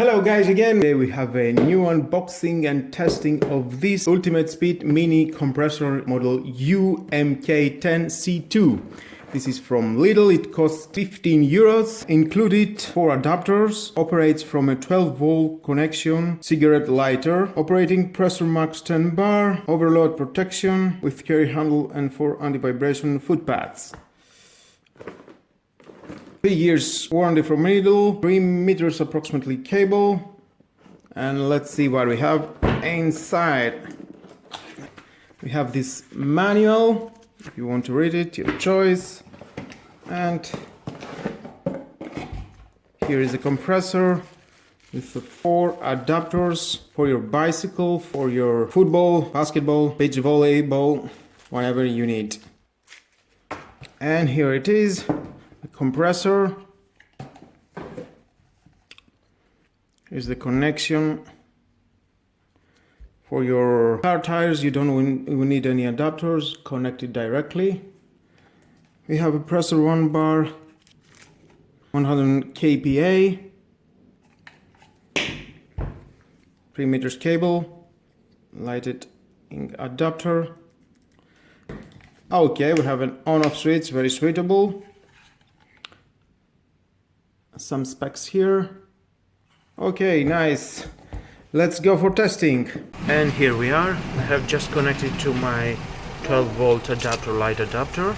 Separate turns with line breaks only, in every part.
Hello guys again. Today we have a new unboxing and testing of this Ultimate Speed Mini Compressor model UMK10C2. This is from Lidl. It costs 15 euros. Included 4 adapters. Operates from a 12-volt connection. Cigarette lighter. Operating pressure max 10 bar. Overload protection with carry handle and 4 anti-vibration foot pads. 3 years warranty from Lidl, 3 meters approximately cable, and let's see what we have inside. We have this manual, if you want to read it, your choice, and here is a compressor with the 4 adapters for your bicycle, for your football, basketball, beach volleyball, whatever you need. And here it is. Compressor. Here's the connection for your car tires. You don't need any adapters, connected directly. We have a pressure 1 bar, 100 kPa, 3 meters cable, lighted adapter. Okay, we have an on-off switch, very suitable. Some specs here. Okay, nice. Let's go for testing. And here we are. I have just connected to my 12-volt adapter, light adapter,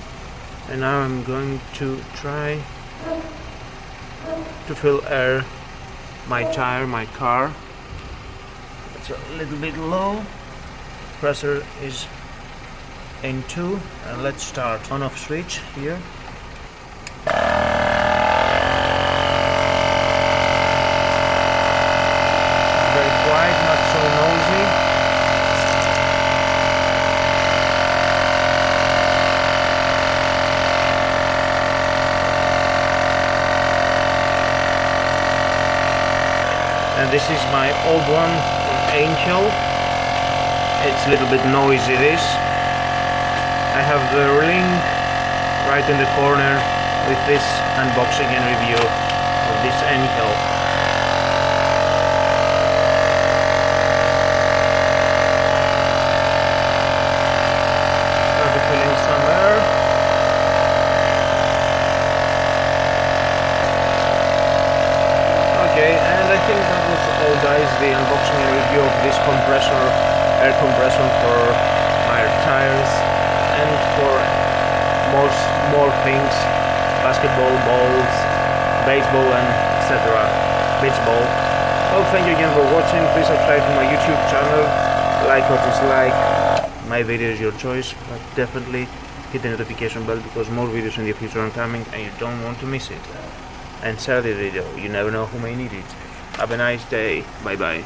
and now I'm going to try to fill air my tire, my car. It's a little bit low. Pressure is in 2, and let's start. On-off switch here. And this is my old one from Angel. It's a little bit noisy, this. I have the link right in the corner with this unboxing and review of this Angel. Start filling some air. Okay, and I think that was all, guys, the unboxing and review of this compressor, air compressor for my tires and for more things, basketball, balls, baseball, and etc. Beach ball. Well, thank you again for watching. Please subscribe to my YouTube channel, like or dislike my video is your choice, but definitely hit the notification bell because more videos in the future are coming and you don't want to miss it. And share the video, you never know who may need it. Have a nice day, bye bye.